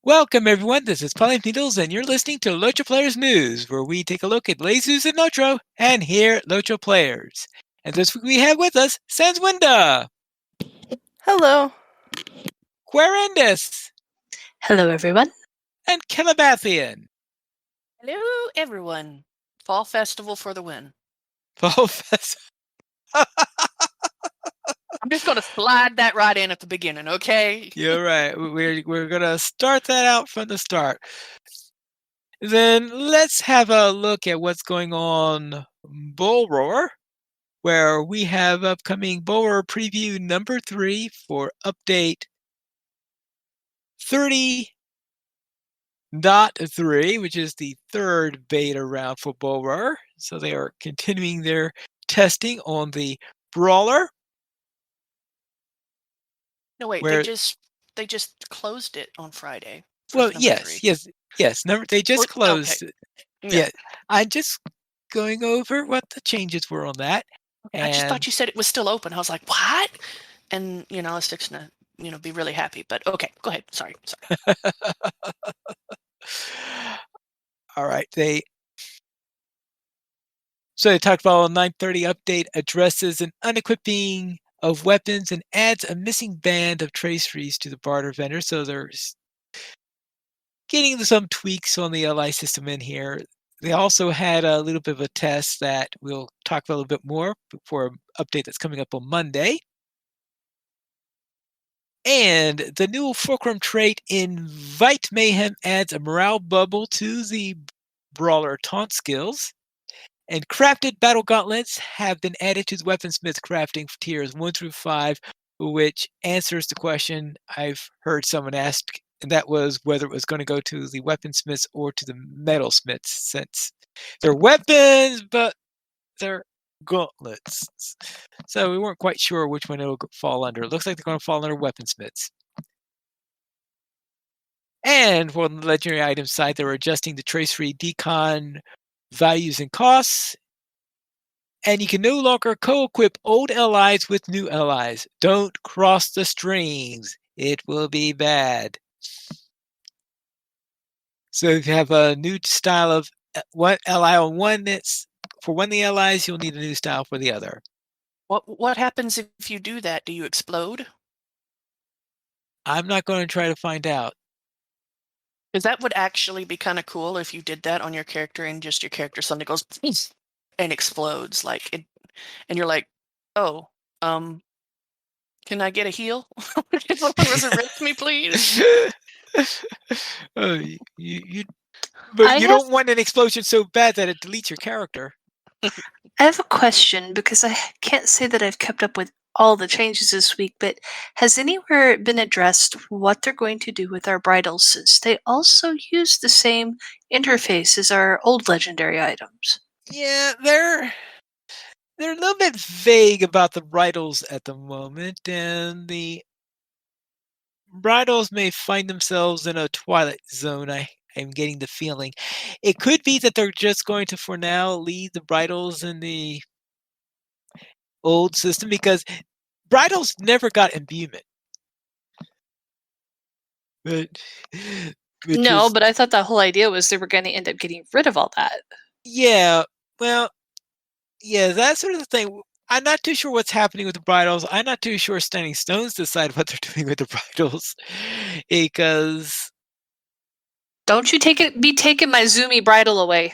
Welcome, everyone. This is Polly Needles, and you're listening to LOTRO Players News, where we take a look at lasers and LOTRO and hear LOTRO players. And this week we have with us Sanswinda, Hello. Quarendus, Hello, everyone. and Calabathian. Hello, everyone. Fall Festival for the win. Fall Festival. I'm just going to slide that right in at the beginning, okay? You're right. We're going to start that out from the start. Then let's have a look at what's going on Borough, where we have upcoming Borough Preview number 3 for update 30.3, which is the third beta round for Borough. So they are continuing their testing on the Brawler. No, wait, where, they just closed it on Friday. Well, yes. They just closed okay. it. Yeah. I'm just going over what the changes were on that. I just thought you said it was still open. I was like, what? And, I was fixing to, be really happy. But okay, go ahead. Sorry. All right. So they talked about a 9:30 update addresses an unequipping of weapons and adds a missing band of traceries to the barter vendor. So they're getting some tweaks on the LI system in here. They also had a little bit of a test that we'll talk about a little bit more for an update that's coming up on Monday. And the new Fulcrum trait Invite Mayhem adds a morale bubble to the Brawler taunt skills. And crafted battle gauntlets have been added to the Weaponsmith Crafting for tiers 1 through 5, which answers the question I've heard someone ask, and that was whether it was going to go to the weaponsmiths or to the metalsmiths, since they're weapons, but they're gauntlets. So we weren't quite sure which one it'll fall under. It looks like they're going to fall under weaponsmiths. And for the legendary item side, they're adjusting the trace-free decon values and costs. And you can no longer co-equip old allies with new allies. Don't cross the streams. It will be bad. So if you have a new style of one ally on one, for one of the allies, you'll need a new style for the other. What happens if you do that? Do you explode? I'm not going to try to find out. Because that would actually be kind of cool if you did that on your character and just your character suddenly goes and explodes, and you're like, oh, can I get a heal? Can someone resurrect me, please? Oh, you don't want an explosion so bad that it deletes your character. I have a question, because I can't say that I've kept up with all the changes this week, but has anywhere been addressed what they're going to do with our bridles, since they also use the same interface as our old legendary items? Yeah, they're a little bit vague about the bridles at the moment, and the bridles may find themselves in a twilight zone. I'm getting the feeling. It could be that they're just going to, for now, leave the bridles in the old system, because bridles never got imbuement. But I thought the whole idea was they were going to end up getting rid of all that. Yeah, well, yeah, that's sort of the thing. I'm not too sure what's happening with the bridles. I'm not too sure Standing Stones decide what they're doing with the bridles, because don't you be taking my Zoomy bridle away.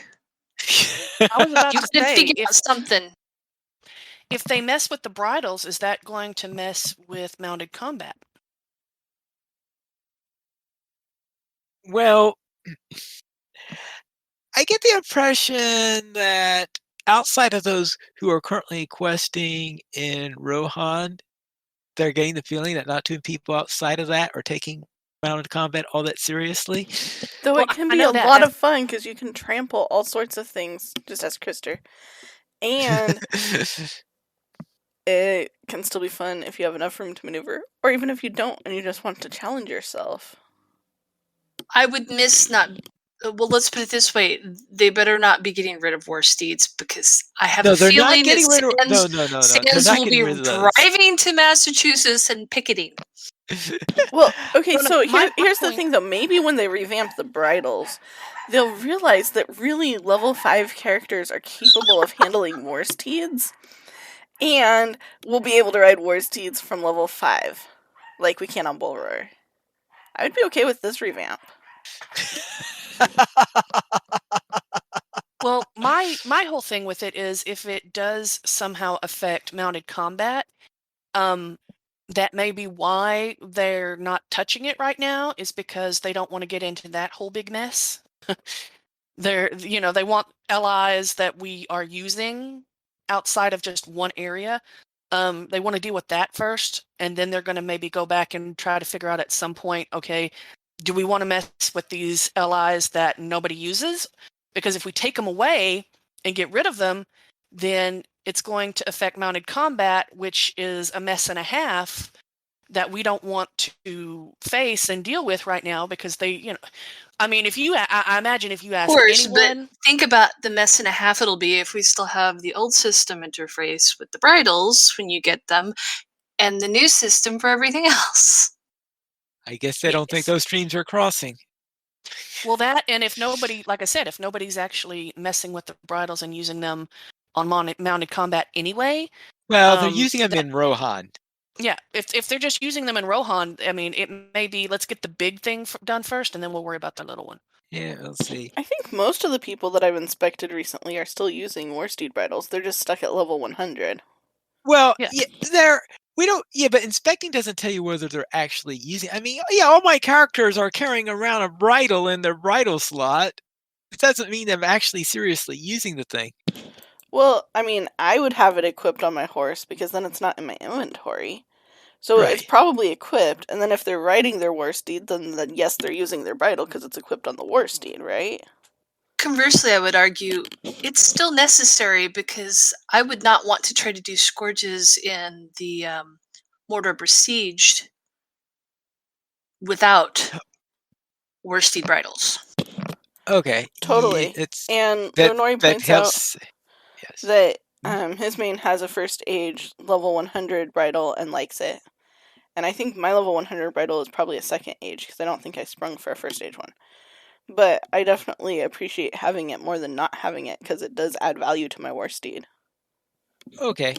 I was about you to can say, figure out something. If they mess with the bridles, is that going to mess with mounted combat? Well, I get the impression that outside of those who are currently questing in Rohan, they're getting the feeling that not too many people outside of that are taking mounted combat all that seriously. Though it can be a lot of fun, because you can trample all sorts of things, just as Krister. And it can still be fun if you have enough room to maneuver, or even if you don't and you just want to challenge yourself. I would miss not... Well, let's put it this way. They better not be getting rid of war steeds, because I have a feeling that Sans will be driving to Massachusetts and picketing. Well, okay, No, no, so my here's the point- thing, though. Maybe when they revamp the bridles, they'll realize that really level 5 characters are capable of handling war steeds, and we'll be able to ride war steeds from level 5, like we can on Bull Roar. I would be okay with this revamp. Well, my whole thing with it is if it does somehow affect mounted combat, that may be why they're not touching it right now, is because they don't want to get into that whole big mess. They want allies that we are using outside of just one area. They want to deal with that first, and then they're going to maybe go back and try to figure out at some point, okay, do we want to mess with these allies that nobody uses? Because if we take them away and get rid of them, then it's going to affect mounted combat, which is a mess and a half that we don't want to face and deal with right now, because I mean, I imagine if you ask anyone, but think about the mess and a half it'll be if we still have the old system interface with the bridles when you get them, and the new system for everything else. I guess they don't think those streams are crossing. Well, that, and if nobody, like I said, if nobody's actually messing with the bridles and using them on mounted combat anyway. Well, they're using them in Rohan. Yeah, if they're just using them in Rohan, I mean, it may be, let's get the big thing done first, and then we'll worry about the little one. Yeah, we'll see. I think most of the people that I've inspected recently are still using Warsteed bridles. They're just stuck at level 100. Well, yeah, but inspecting doesn't tell you whether they're actually using. I mean, yeah, all my characters are carrying around a bridle in their bridle slot. It doesn't mean they're actually seriously using the thing. Well, I mean, I would have it equipped on my horse because then it's not in my inventory. So it's probably equipped, and then if they're riding their war steed, then yes, they're using their bridle because it's equipped on the war steed, right? Conversely, I would argue it's still necessary because I would not want to try to do scourges in the Mordor Besieged without war steed bridles. Okay. Totally. And Nori points out that his main has a first age level 100 bridle and likes it. And I think my level 100 bridle is probably a second age because I don't think I sprung for a first age one. But I definitely appreciate having it more than not having it because it does add value to my war steed. Okay.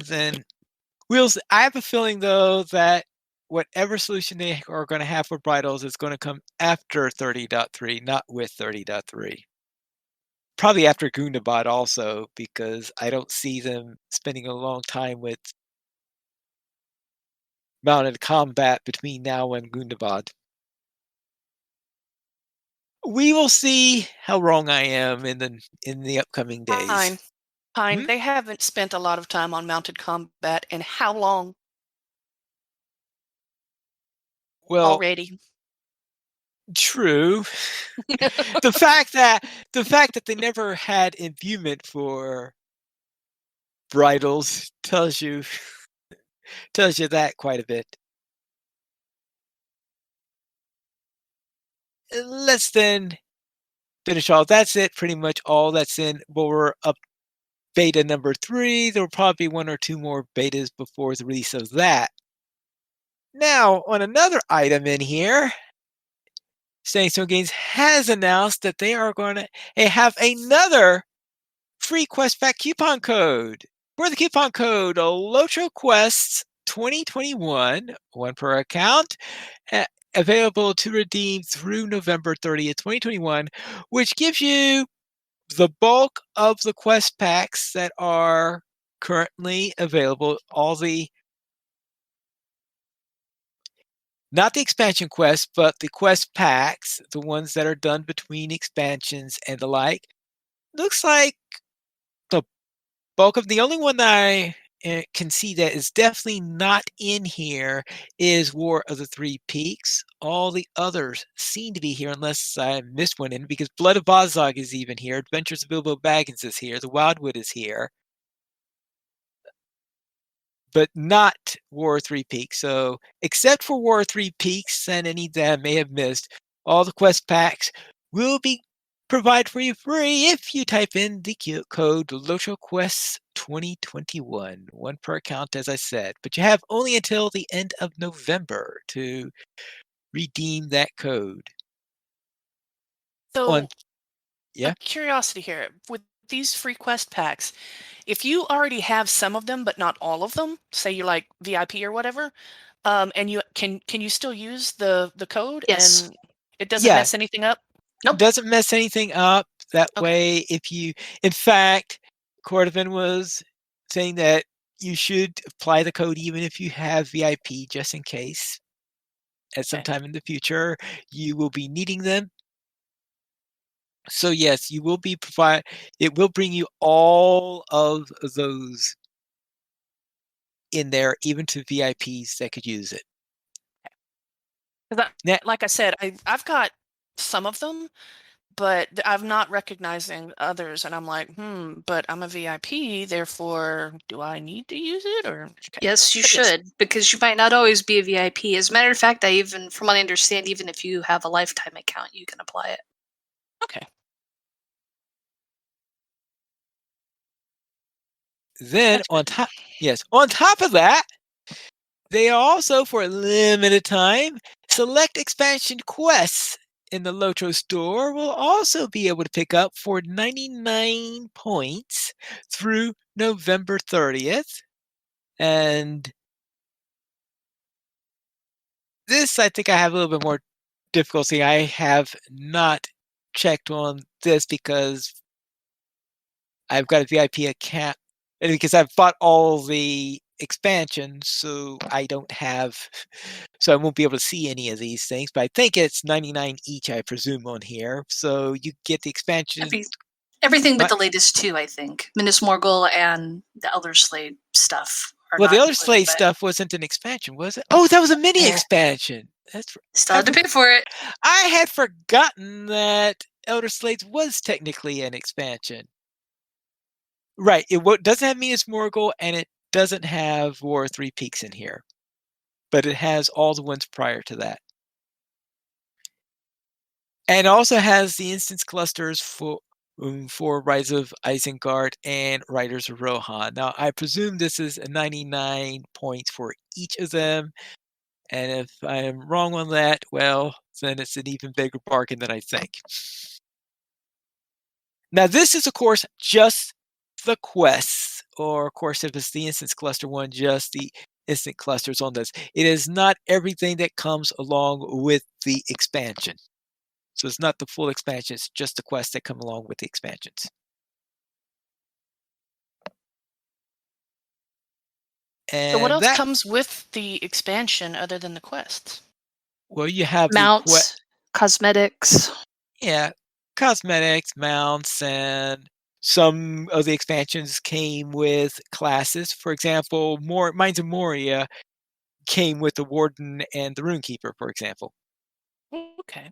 Then, Wheels, I have a feeling, though, that whatever solution they are going to have for bridles is going to come after 30.3, not with 30.3. Probably after Gundabad also, because I don't see them spending a long time with mounted combat between now and Gundabad. We will see how wrong I am in the upcoming days. Fine. They haven't spent a lot of time on mounted combat in how long? Well, already. True. the fact that they never had imbuement for bridles tells you that quite a bit. Let's then finish all. That's it. Pretty much all that's in. Well, we're up beta number 3. There will probably be 1 or 2 more betas before the release of that. Now, on another item in here, Standing Stone Games has announced that they are going to have another free quest pack coupon code. For the coupon code, LOTRO Quests 2021, 1 per account, available to redeem through November 30th, 2021, which gives you the bulk of the quest packs that are currently available. Not the expansion quests, but the quest packs, the ones that are done between expansions and the like. Looks like the bulk of the only one that I can see that is definitely not in here is War of the Three Peaks. All the others seem to be here unless I missed one in, because Blood of Bozog is even here. Adventures of Bilbo Baggins is here. The Wildwood is here. But not War of Three Peaks. So, except for War of Three Peaks and any that I may have missed, all the quest packs will be provide for you free if you type in the code LOTROQuest 2021. One per account, as I said. But you have only until the end of November to redeem that code. So, a curiosity here. With these free quest packs, if you already have some of them but not all of them, say you're like VIP or whatever, and you can you still use the code? Yes. And it doesn't mess anything up? Nope. Doesn't mess anything up. That way, if you, in fact, Cordovan was saying that you should apply the code even if you have VIP, just in case at some time in the future you will be needing them. So yes, you will be it will bring you all of those in there, even to VIPs that could use it. Like I said, I've got some of them, but I'm not recognizing others, and I'm like, but I'm a VIP, therefore, do I need to use it? Or yes, you should, because you might not always be a VIP. As a matter of fact, from what I understand, even if you have a lifetime account, you can apply it. Okay. Then on top of that, they also, for a limited time, select expansion quests in the LOTRO store will also be able to pick up for 99 points through November 30th. And this, I think I have a little bit more difficulty. I have not checked on this because I've got a VIP account, and because I've bought all the expansions, so I won't be able to see any of these things. But I think it's 99 each, I presume, on here. So you get the expansion. Everything but the latest two, I think. Minas Morgul and the Elder Slade stuff. Well, the Elder Slade stuff wasn't an expansion, was it? Oh, that was a mini expansion. That's still had to pay for it. I had forgotten that Elder Slades was technically an expansion. Right. It doesn't have Minas Morgul, and it doesn't have War of Three Peaks in here. But it has all the ones prior to that. And it also has the instance clusters for Rise of Isengard and Riders of Rohan. Now, I presume this is 99 points for each of them. And if I am wrong on that, well, then it's an even bigger bargain than I think. Now, this is, of course, just the quests, or of course, if it's the instance cluster one, just the instant clusters on this. It is not everything that comes along with the expansion. So it's not the full expansion, it's just the quests that come along with the expansions. And so what else comes with the expansion other than the quests? Well, you have mounts, cosmetics. Yeah, cosmetics, mounts, and some of the expansions came with classes. For example, Mines of Moria came with the Warden and the Runekeeper, for example. Okay.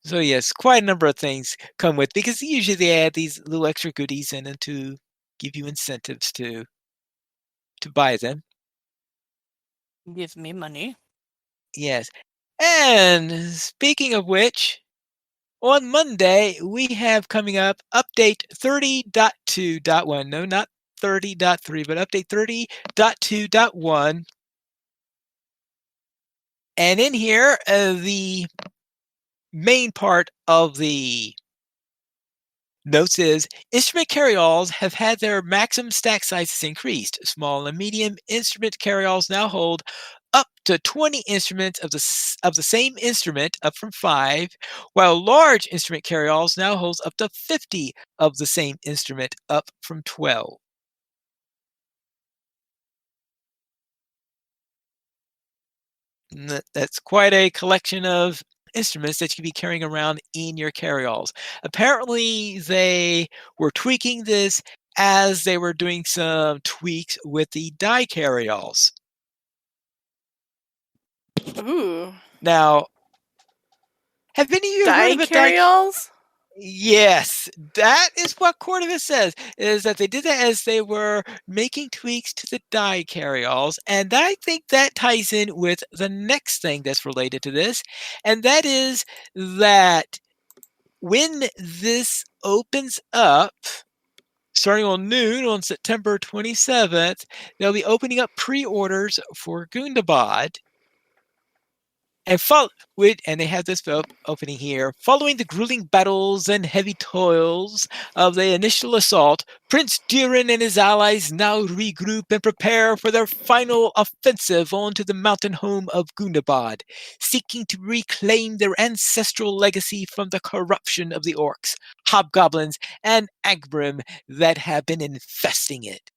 So yes, quite a number of things come with, because usually they add these little extra goodies in and to give you incentives to buy them. Give me money. Yes. And speaking of which, on Monday, we have coming up update 30.2.1. No, not 30.3, but update 30.2.1. And in here, the main part of the notes is instrument carryalls have had their maximum stack sizes increased. Small and medium instrument carryalls now hold up to 20 instruments of the same instrument, up from 5, while large instrument carryalls now holds up to 50 of the same instrument, up from 12. That's quite a collection of instruments that you can be carrying around in your carryalls. Apparently, they were tweaking this as they were doing some tweaks with the die carryalls. Ooh. Now, have any of you heard of a carryalls? Yes, that is what Cordovis says, is that they did that as they were making tweaks to the die carry-alls, and I think that ties in with the next thing that's related to this, and that is that when this opens up, starting on noon on September 27th, they'll be opening up pre-orders for Gundabad. And they have this opening here. Following the grueling battles and heavy toils of the initial assault, Prince Diren and his allies now regroup and prepare for their final offensive onto the mountain home of Gundabad, seeking to reclaim their ancestral legacy from the corruption of the orcs, hobgoblins, and Agbrim that have been infesting it.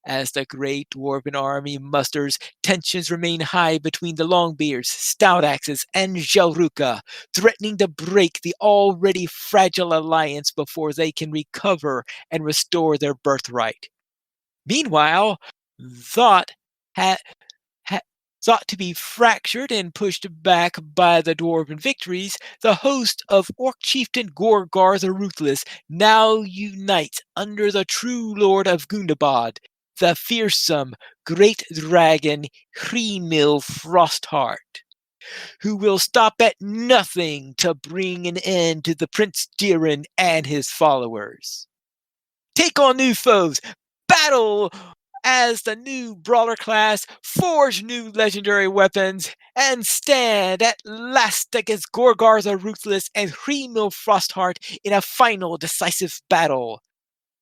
As the great dwarven army musters, tensions remain high between the Longbeards, Stout Axes, and Jalruka, threatening to break the already fragile alliance before they can recover and restore their birthright. Meanwhile, thought to be fractured and pushed back by the dwarven victories, the host of Orc Chieftain Gorgar the Ruthless now unites under the true lord of Gundabad, the fearsome great dragon Hrimil Frostheart, who will stop at nothing to bring an end to the Prince Diren and his followers. Take on new foes, battle as the new brawler class, forge new legendary weapons, and stand at last against Gorgar the Ruthless and Hrimil Frostheart in a final decisive battle.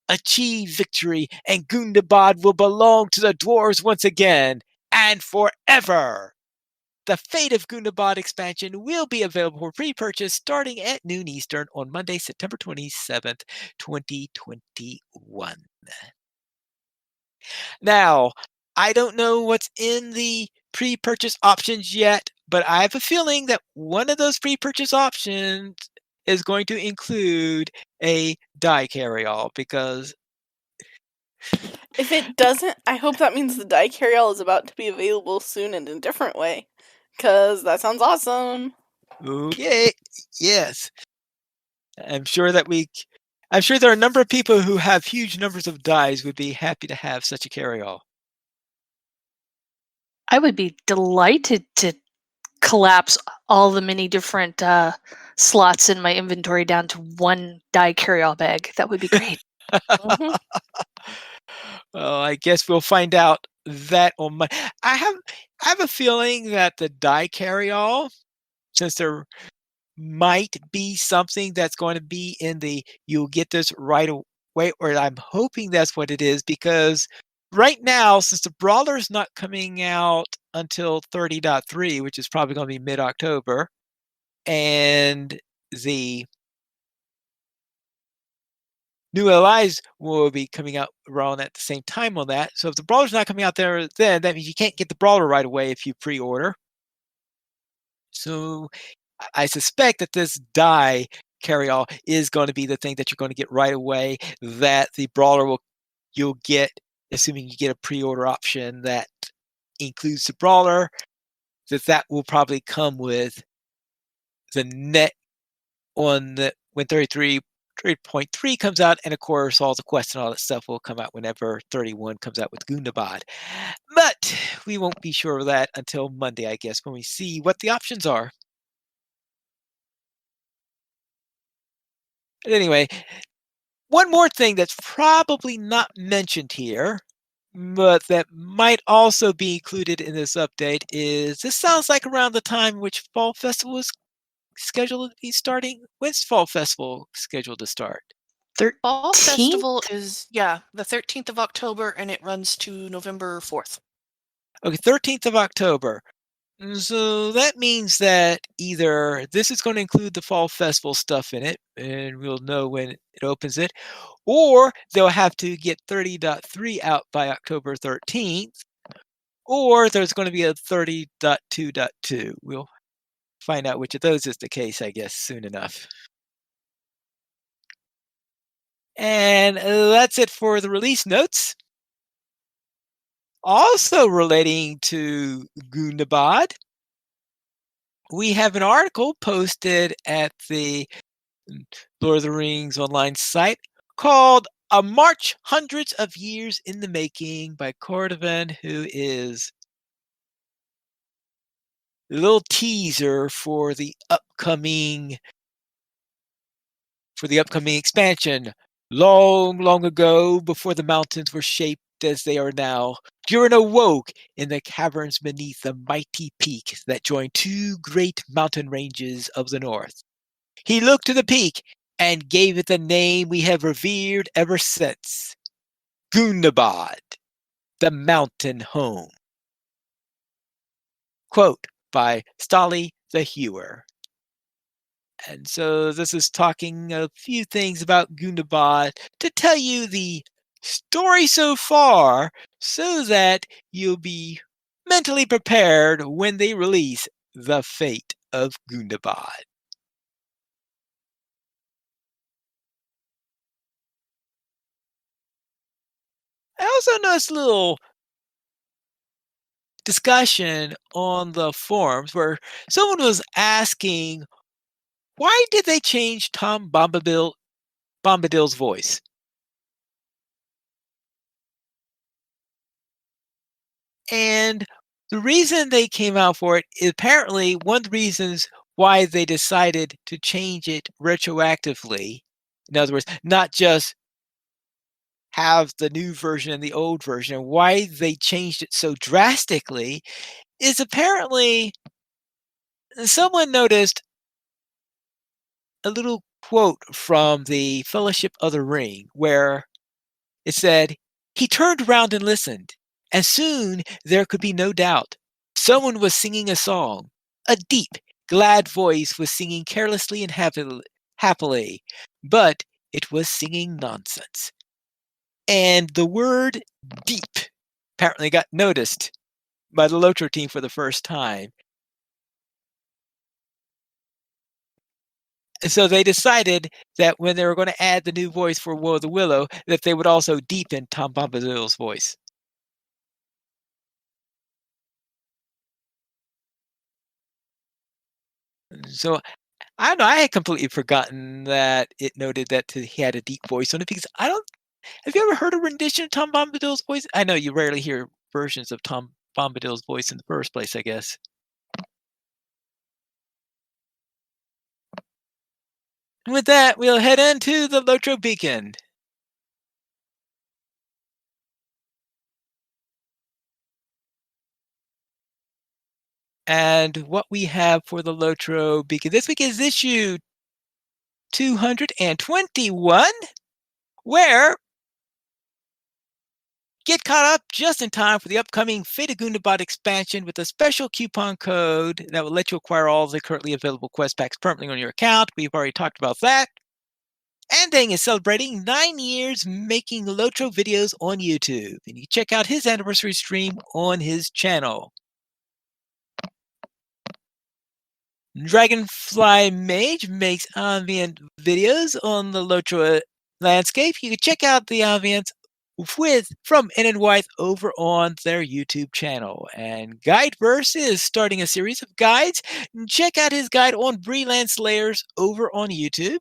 Achieve victory, and Gundabad will belong to the dwarves once again, and forever! The Fate of Gundabad expansion will be available for pre-purchase starting at noon Eastern on Monday, September 27th, 2021. Now, I don't know what's in the pre-purchase options yet, but I have a feeling that one of those pre-purchase options is going to include a die carry-all, because if it doesn't, I hope that means the die carry-all is about to be available soon in a different way, because that sounds awesome. Okay, yes. I'm sure there are a number of people who have huge numbers of dies would be happy to have such a carry-all. I would be delighted to collapse all the many different slots in my inventory down to one die carry-all bag. That would be great. Mhm. Well, I guess we'll find out that on Monday. I have a feeling that the die carry-all, since there might be something that's going to be in the you'll get this right away, or I'm hoping that's what it is, because right now, since the Brawler is not coming out until 30.3, which is probably going to be mid-October, and the new LIs will be coming out around at the same time on that. So if the Brawler's not coming out there then, that means you can't get the Brawler right away if you pre-order. So I suspect that this die carry-all is going to be the thing that you're going to get right away, that the Brawler you'll get, assuming you get a pre-order option that includes the Brawler, that will probably come with the net on when 33.3 comes out, and of course all the quests and all that stuff will come out whenever 31 comes out with Gundabad. But we won't be sure of that until Monday, I guess, when we see what the options are. But anyway, one more thing that's probably not mentioned here, but that might also be included in this update, is this sounds like around the time which Fall Festival is scheduled to be starting. When's Fall Festival scheduled to start? Fall Festival is, the 13th of October, and it runs to November 4th. Okay, 13th of October. So that means that either this is going to include the Fall Festival stuff in it, and we'll know when it opens it, or they'll have to get 30.3 out by October 13th, or there's going to be a 30.2.2. We'll find out which of those is the case, I guess, soon enough. And that's it for the release notes. Also relating to Gundabad, we have an article posted at the Lord of the Rings online site called A March Hundreds of Years in the Making by Cordovan, who is a little teaser for the upcoming expansion. Long ago, before the mountains were shaped as they are now, Durin awoke in the caverns beneath the mighty peak that join two great mountain ranges of the north. He looked to the peak and gave it the name we have revered ever since, Gundabad, the mountain home. Quote by Stolly the Hewer. And so this is talking a few things about Gundabad to tell you the story so far so that you'll be mentally prepared when they release The Fate of Gundabad. I also noticed a little discussion on the forums where someone was asking, why did they change Tom Bombadil's voice? And the reason they came out for it is apparently one of the reasons why they decided to change it retroactively. In other words, not just have the new version and the old version. Why they changed it so drastically is apparently someone noticed a little quote from the Fellowship of the Ring where it said, "He turned around and listened, and soon there could be no doubt. Someone was singing a song. A deep, glad voice was singing carelessly and happily, but it was singing nonsense." And the word deep apparently got noticed by the LOTRO team for the first time. So they decided that when they were going to add the new voice for Woe of the Willow, that they would also deepen Tom Bombadil's voice. So I don't know. I had completely forgotten that it noted that he had a deep voice on it because I don't. Have you ever heard a rendition of Tom Bombadil's voice? I know you rarely hear versions of Tom Bombadil's voice in the first place, I guess. And with that, we'll head into the LOTRO Beacon. And what we have for the LOTRO Beacon this week is issue 221, where get caught up just in time for the upcoming Fate of Gundabad expansion with a special coupon code that will let you acquire all the currently available quest packs permanently on your account. We've already talked about that. Andang is celebrating 9 years making LOTRO videos on YouTube, and you check out his anniversary stream on his channel. Dragonfly Mage makes ambient videos on the LOTRO landscape. You can check out the ambience from N and White over on their YouTube channel. And Guideverse is starting a series of guides. Check out his guide on Breland Slayers over on YouTube.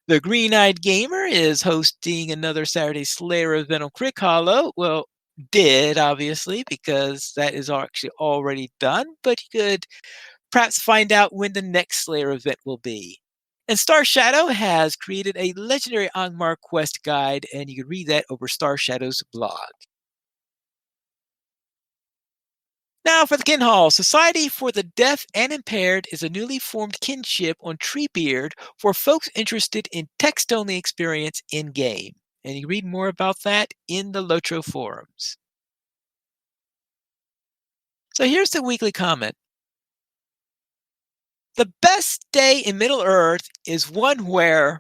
The Green-Eyed Gamer is hosting another Saturday Slayer event on Crick Hollow. Well, did, obviously, because that is actually already done. But you could perhaps find out when the next Slayer event will be. And Star Shadow has created a legendary Angmar quest guide, and you can read that over Star Shadow's blog. Now for the Kin Hall. Society for the Deaf and Impaired is a newly formed kinship on Treebeard for folks interested in text-only experience in-game. And you can read more about that in the LOTRO forums. So here's the weekly comment. The best day in Middle-earth is one where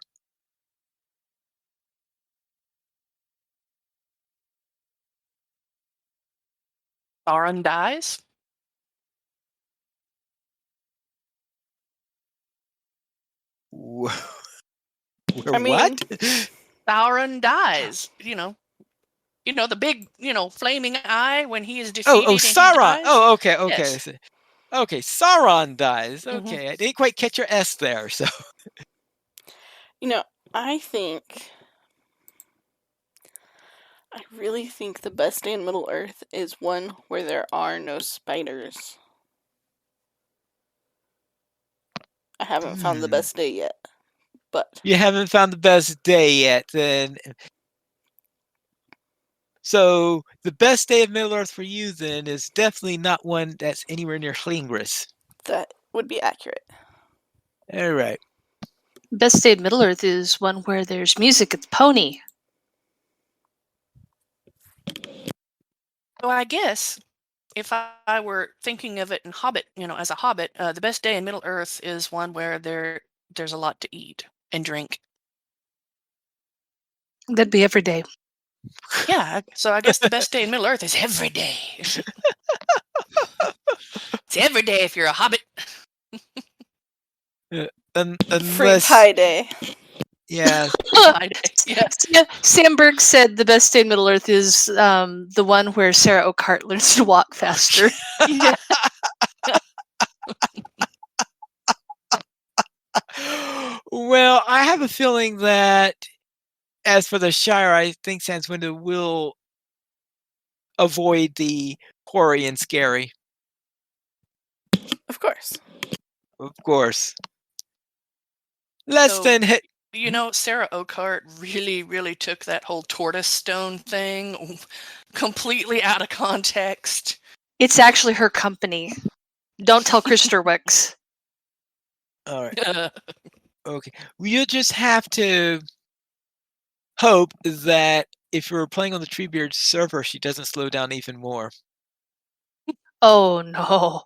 Sauron dies? Where I mean, what? Sauron dies. You know the big, flaming eye when he is defeated. Oh, Sauron. Oh, okay. Yes. Okay, Sauron dies. Okay, I didn't quite catch your S there. So, I really think the best day in Middle Earth is one where there are no spiders. I haven't found the best day yet, but... You haven't found the best day yet, then. So, the best day of Middle Earth for you, then, is definitely not one that's anywhere near Hlingris. That would be accurate. All right. Best day of Middle Earth is one where there's music at the pony. So I guess if I were thinking of it in Hobbit, as a Hobbit, the best day in Middle Earth is one where there's a lot to eat and drink. That'd be every day. Yeah, so I guess the best day in Middle Earth is every day. It's every day if you're a Hobbit. Free pie day. Yeah. Sam Berg said the best day in Middle Earth is the one where Sarah Oakart learns to walk faster. Yeah. Well, I have a feeling that as for the Shire, I think Sanswinda will avoid the hoary and scary. Of course. Of course. Let's then hit... Sarah Oakart really, really took that whole tortoise stone thing completely out of context. It's actually her company. Don't tell Christopher Wicks. All right. Okay. You just have to hope that if you're playing on the Treebeard server, she doesn't slow down even more. Oh, no.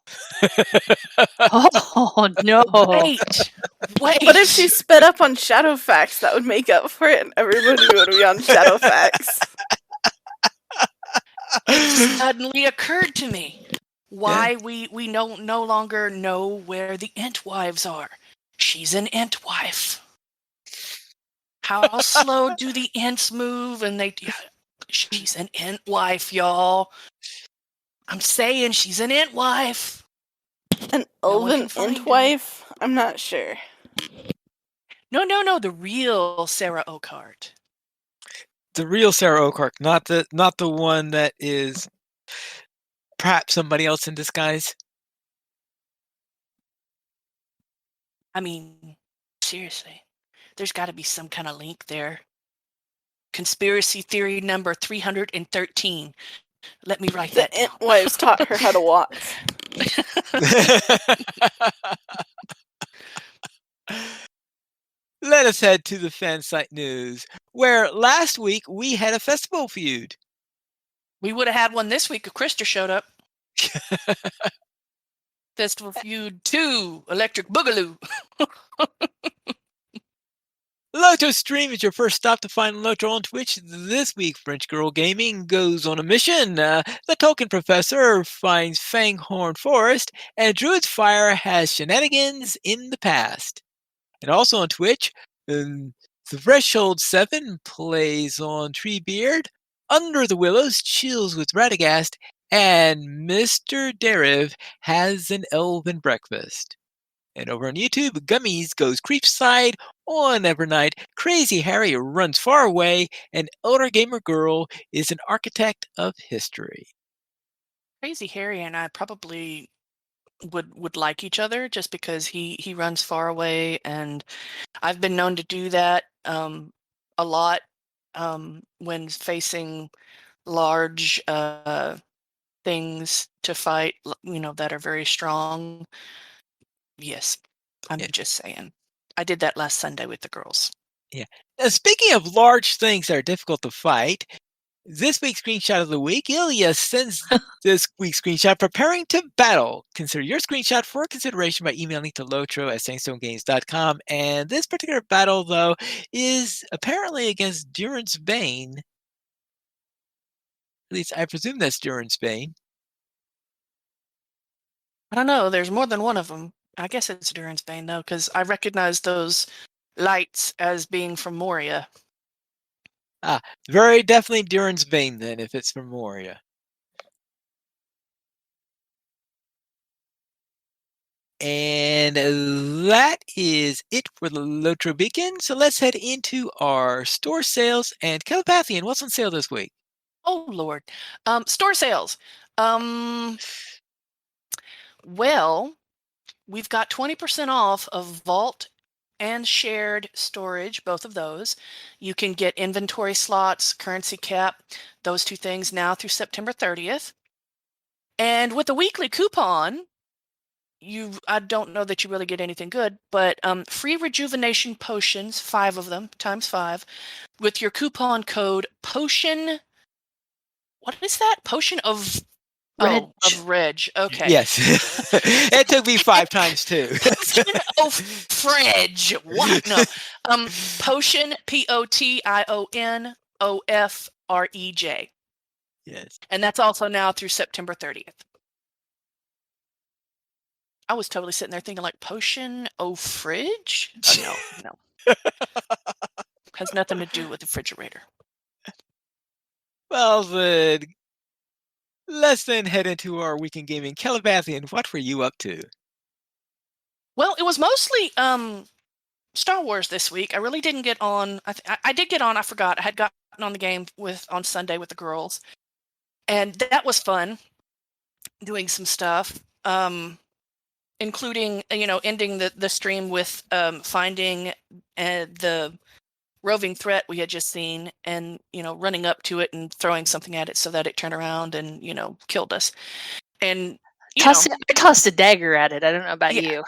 Oh, no. Wait. What if she sped up on Shadowfax? That would make up for it, and everybody would be on Shadowfax. It suddenly occurred to me why we no longer know where the Entwives are. She's an Entwife. How slow do the Ents move? And she's an Entwife, y'all. I'm saying she's an Entwife. An elven Entwife? I'm not sure. No, the real Sarah Oakart. The real Sarah Oakart, not the one that is perhaps somebody else in disguise. I mean, seriously, there's got to be some kind of link there. Conspiracy theory number 313. Let me write that down. The Entwives taught her how to walk. Let us head to the fan site news, where last week we had a festival feud. We would have had one this week if Krista showed up. Festival feud 2, Electric Boogaloo. LOTRO Stream is your first stop to find LOTRO on Twitch. This week, French Girl Gaming goes on a mission. The Tolkien Professor finds Fanghorn Forest, and Druid's Fire has shenanigans in the past. And also on Twitch, Threshold 7 plays on Treebeard, Under the Willows chills with Radagast, and Mr. Deriv has an elven breakfast. And over on YouTube, Gummies goes creepside on Evernight, Crazy Harry runs far away, and Elder Gamer Girl is an architect of history. Crazy Harry and I probably would like each other just because he runs far away, and I've been known to do that a lot when facing large things to fight, that are very strong. Yes, I'm just saying. I did that last Sunday with the girls. Yeah. Now, speaking of large things that are difficult to fight, this week's screenshot of the week, Ilya sends this week's screenshot, preparing to battle. Consider your screenshot for consideration by emailing to lotro@sandstonegames.com. And this particular battle, though, is apparently against Durin's Bane. At least I presume that's Durin's Bane. I don't know. There's more than one of them. I guess it's Durin's Bane, though, because I recognize those lights as being from Moria. Very definitely Durin's Bane, then, if it's from Moria. And that is it for the LOTRO Beacon. So let's head into our store sales and Telepathy. And what's on sale this week? Oh, Lord. Store sales. Well, we've got 20% off of Vault and shared storage, both of those. You can get inventory slots, currency cap, those two things now through September 30th. And with the weekly coupon, I don't know that you really get anything good, but free rejuvenation potions, 5 of them, times 5, with your coupon code POTION. What is that? Potion of Reg. Oh, of Reg. Okay. Yes. It took me 5 times too. Potion of Fredge. What? No. Potion, POTIONOFREJ. Yes. And that's also now through September 30th. I was totally sitting there thinking like Potion of Fridge? Oh, no. Has nothing to do with the refrigerator. Well, then, let's then head into our weekend gaming. Telepathy, and what were you up to? Well, it was mostly Star Wars this week. I really didn't get on. I did get on. I forgot. I had gotten on the game on Sunday with the girls, and that was fun. Doing some stuff, including ending the stream with finding the roving threat we had just seen, and running up to it and throwing something at it so that it turned around and killed us. And I tossed a dagger at it. I don't know about you.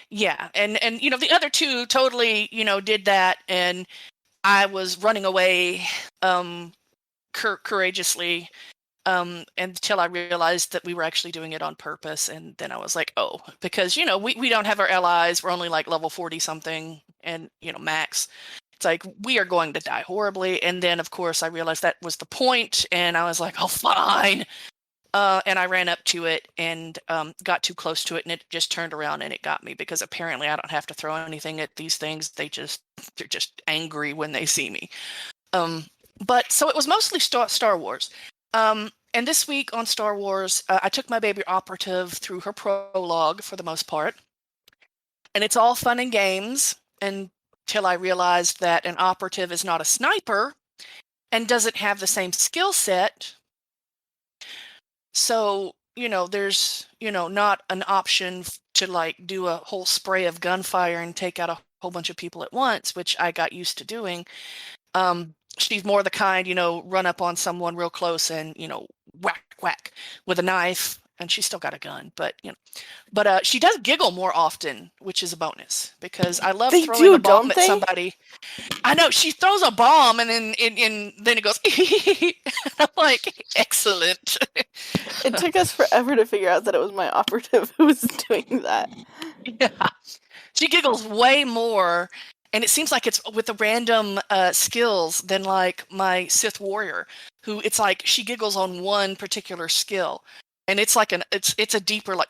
Yeah, and the other two totally did that, and I was running away courageously until I realized that we were actually doing it on purpose, and then I was like, oh, because we don't have our allies, we're only like level 40 something, and max. It's like we are going to die horribly, and then of course I realized that was the point, and I was like, oh, fine. And I ran up to it and got too close to it, and it just turned around and it got me, because apparently I don't have to throw anything at these things. They're just angry when they see me. But so it was mostly Star Wars. And this week on Star Wars, I took my baby operative through her prologue for the most part. And it's all fun and games until I realized that an operative is not a sniper and doesn't have the same skill set. So, there's, not an option to like do a whole spray of gunfire and take out a whole bunch of people at once, which I got used to doing. She's more the kind, run up on someone real close and, whack with a knife, and she's still got a gun, but she does giggle more often, which is a bonus, because I love throwing a bomb at somebody. I know, she throws a bomb and then it goes I'm like, excellent. It took us forever to figure out that it was my operative who was doing that. Yeah. She giggles way more, and it seems like it's with the random skills than like my Sith warrior, who it's like she giggles on one particular skill, and it's like it's a deeper like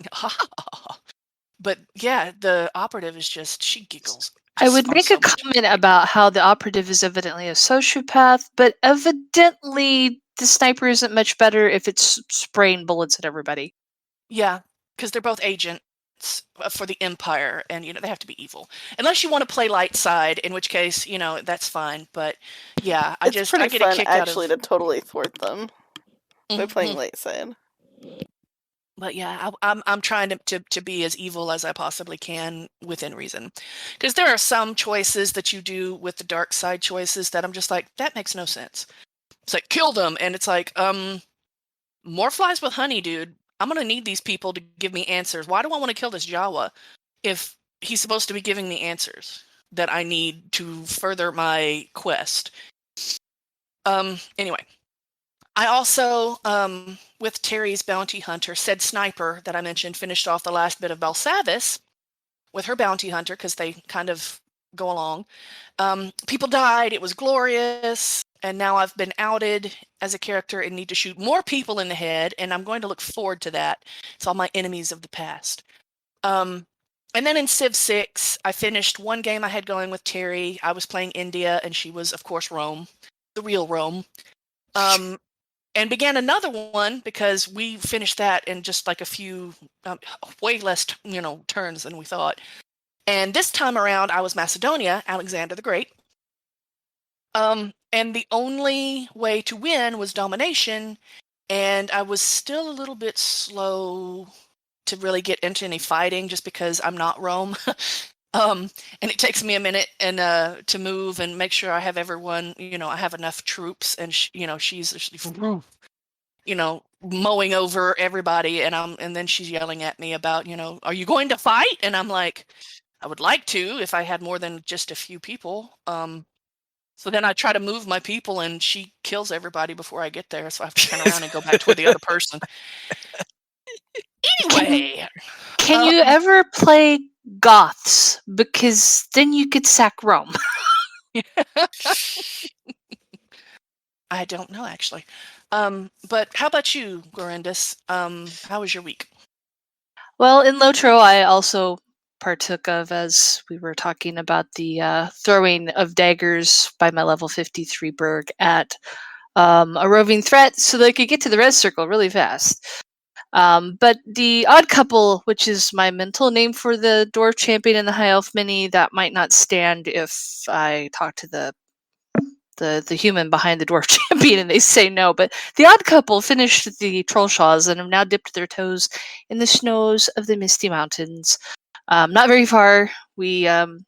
but yeah, the operative is just, she giggles. I would make a comment about how the operative is evidently a sociopath, but evidently the sniper isn't much better if it's spraying bullets at everybody. Yeah, because they're both agents for the Empire, and they have to be evil, unless you want to play light side, in which case that's fine. But yeah, I get a kick actually to totally thwart them by playing light side. But yeah, I'm trying to be as evil as I possibly can within reason, because there are some choices that you do with the dark side choices that I'm just like, that makes no sense. It's like, kill them, and it's like, more flies with honey, dude. I'm gonna need these people to give me answers. Why do I want to kill this Jawa if he's supposed to be giving me answers that I need to further my quest? Anyway. I also, with Terry's bounty hunter, said sniper that I mentioned, finished off the last bit of Balsavis with her bounty hunter, because they kind of go along. People died, it was glorious, and now I've been outed as a character and need to shoot more people in the head, and I'm going to look forward to that. It's all my enemies of the past. And then in Civ 6, I finished one game I had going with Terry. I was playing India, and she was, of course, Rome, the real Rome. and began another one because we finished that in just like a few, way less, turns than we thought. And this time around, I was Macedonia, Alexander the Great. And the only way to win was domination, and I was still a little bit slow to really get into any fighting just because I'm not Rome. And it takes me a minute and to move and make sure I have everyone, I have enough troops, and she's mowing over everybody, and then she's yelling at me about, are you going to fight? And I'm like, I would like to if I had more than just a few people. So then I try to move my people, and she kills everybody before I get there, so I have to turn around and go back toward the other person. Anyway. Can you ever play Goths? Because then you could sack Rome. I don't know, actually. But how about you, Gorindus? How was your week? Well, in LOTRO, I also partook of, as we were talking about, the throwing of daggers by my level 53 Berg at a roving threat so they could get to the red circle really fast. But the Odd Couple, which is my mental name for the Dwarf Champion and the High Elf Mini, that might not stand if I talk to the human behind the Dwarf Champion and they say no. But the Odd Couple finished the Trollshaws and have now dipped their toes in the snows of the Misty Mountains. Not very far. We went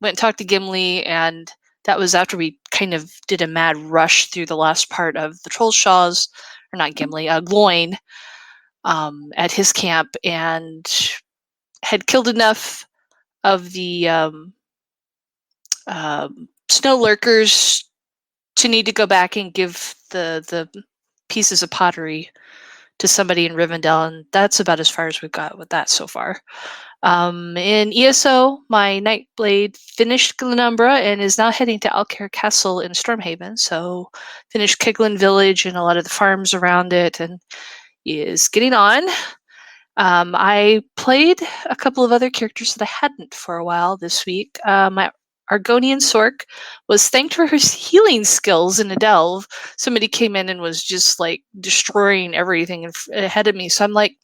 and talked to Gimli, and that was after we kind of did a mad rush through the last part of the Trollshaws, or not Gimli, Gloin, at his camp, and had killed enough of the snow lurkers to need to go back and give the pieces of pottery to somebody in Rivendell, and that's about as far as we've got with that so far. In ESO, my Nightblade finished Glenumbra and is now heading to Alcair Castle in Stormhaven, so finished Kiglin Village and a lot of the farms around it, and is getting on. I played a couple of other characters that I hadn't for a while this week. My Argonian Sork was thanked for her healing skills in a delve. Somebody came in and was just like destroying everything ahead of me. So I'm like,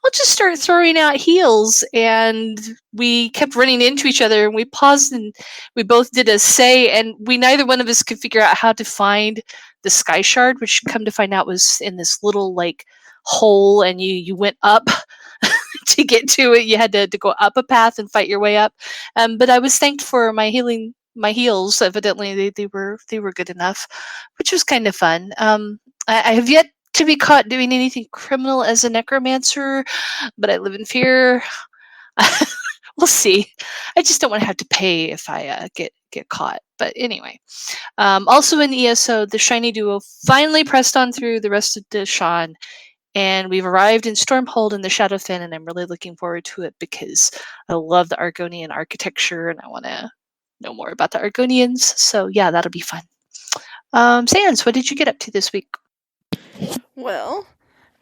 I'll just start throwing out heals. And we kept running into each other, and we paused and we both did a say, and neither one of us could figure out how to find the Sky Shard, which come to find out was in this little like hole, and you went up to get to it. You had to go up a path and fight your way up. But I was thanked for my heals. Evidently, they were good enough, which was kind of fun. I have yet to be caught doing anything criminal as a necromancer, but I live in fear. We'll see. I just don't want to have to pay if I get caught. But anyway, also in ESO, the Shiny Duo finally pressed on through the rest of Deshawn, and we've arrived in Stormhold in the Shadowfen, and I'm really looking forward to it because I love the Argonian architecture, and I want to know more about the Argonians. So yeah, that'll be fun. Sans, what did you get up to this week? Well,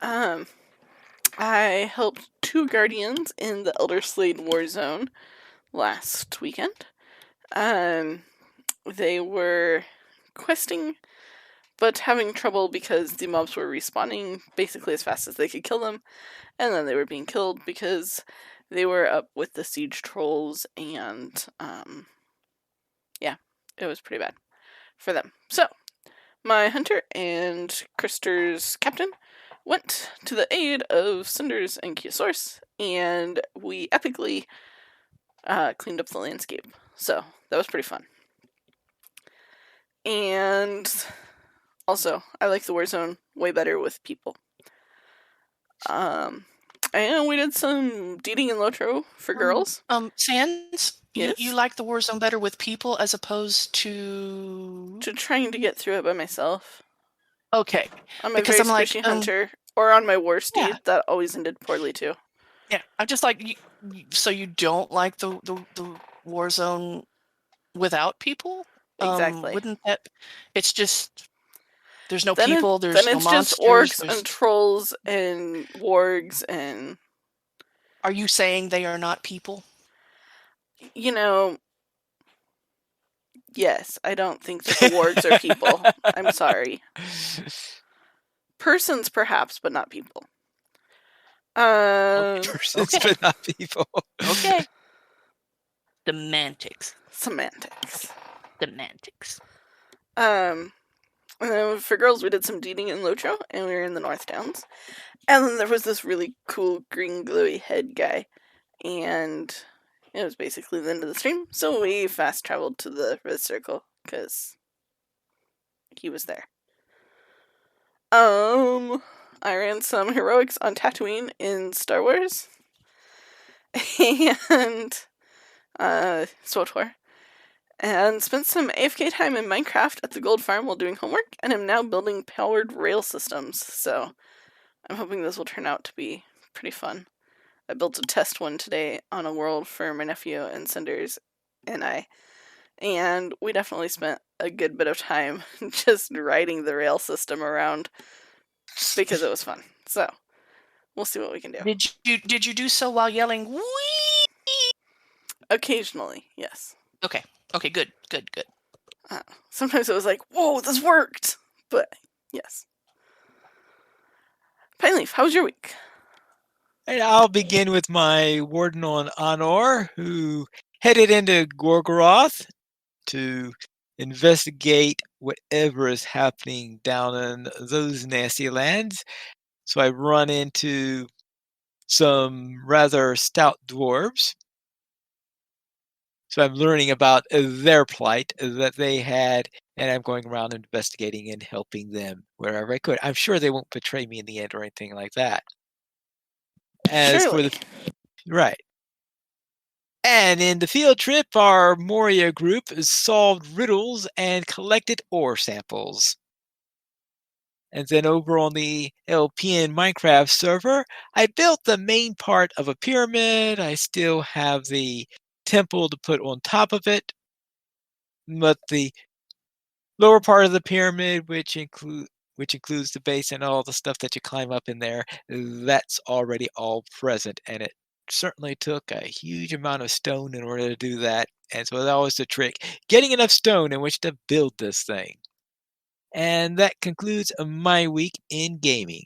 I helped 2 Guardians in the Elder Slade Warzone last weekend. They were questing, but having trouble because the mobs were respawning basically as fast as they could kill them, and then they were being killed because they were up with the siege trolls, and yeah, it was pretty bad for them. So, my Hunter and Krister's Captain went to the aid of Cinders and Kiosaurus, and we epically cleaned up the landscape. So, that was pretty fun. And also, I like the Warzone way better with people. And we did some dating and LOTRO for girls. Sans, yes? You like the Warzone better with people as opposed to trying to get through it by myself. Okay. I'm a very squishy hunter. Or on my war steed, that always ended poorly too. Yeah, I'm just like, so you don't like the Warzone without people? Exactly. Wouldn't that? It's just there's no people. There's no monsters. Then it's just orcs and trolls and wargs and. Are you saying they are not people? Yes. I don't think that the wargs are people. I'm sorry. Persons, perhaps, but not people. Persons, okay. but not people. Okay. Semantics. And then for girls, we did some deeding in LOTRO, and we were in the North Downs. And then there was this really cool green glowy head guy, and it was basically the end of the stream, so we fast traveled to the Red Circle, because he was there. I ran some heroics on Tatooine in Star Wars, and SWTOR, and spent some AFK time in Minecraft at the gold farm while doing homework, and am now building powered rail systems, so I'm hoping this will turn out to be pretty fun. I built a test one today on a world for my nephew and Cinders and I, and we definitely spent a good bit of time just riding the rail system around because it was fun. So we'll see what we can do. Did you do so while yelling "wee"? Occasionally, yes. Okay, good. Sometimes it was like, whoa, this worked! But yes. Pineleaf, how was your week? And I'll begin with my warden on Honor, who headed into Gorgoroth to investigate whatever is happening down in those nasty lands. So I run into some rather stout dwarves. So I'm learning about their plight that they had, and I'm going around investigating and helping them wherever I could. I'm sure they won't betray me in the end or anything like that. As Surely. for right. And in the field trip, our Moria group solved riddles and collected ore samples. And then over on the LPN Minecraft server, I built the main part of a pyramid. I still have the temple to put on top of it. But the lower part of the pyramid, which includes the base and all the stuff that you climb up in there, that's already all present. And it certainly took a huge amount of stone in order to do that. And so that was the trick, getting enough stone in which to build this thing. And that concludes my week in gaming.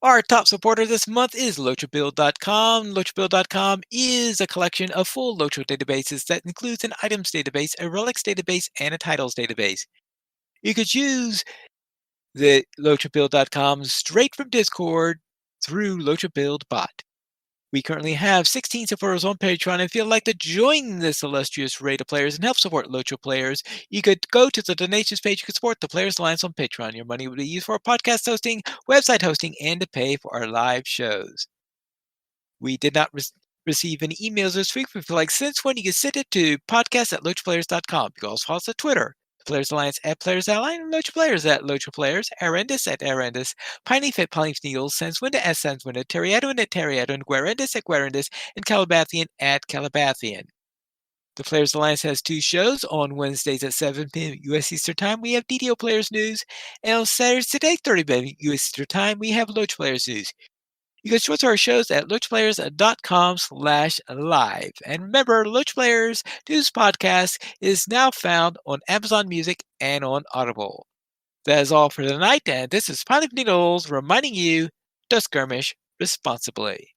Our top supporter this month is LOTRObuild.com. LOTRObuild.com is a collection of full LOTRO databases that includes an items database, a relics database, and a titles database. You could use the LOTRObuild.com straight from Discord through LOTRObuild bot. We currently have 16 supporters on Patreon, and if you'd like to join this illustrious array of players and help support LOTRO players, you could go to the donations page. You could support the Players Alliance on Patreon. Your money would be used for podcast hosting, website hosting, and to pay for our live shows. We did not receive any emails this week. We feel like since when you can send it to podcast@LOTROplayers.com. You can also follow us on Twitter. Players Alliance @PlayersAlliance, and LOTRO Players @LOTROPlayers, Arendis @Arendis, Pineleaf @PineleafNeedles, Sanswinda @Sanswinda, Teriadon @Teriadon, Guarendis @Guarendis, and Calabathian @Calabathian. The Players Alliance has 2 shows. On Wednesdays at 7 p.m. U.S. Eastern Time, we have DDO Players News, and on Saturdays at 8:30 p.m. U.S. Eastern Time, we have LOTRO Players News. You can watch our shows at LOTROplayers.com/live. And remember, LOTRO Players News Podcast is now found on Amazon Music and on Audible. That is all for tonight, and this is Pineleaf Needles reminding you to skirmish responsibly.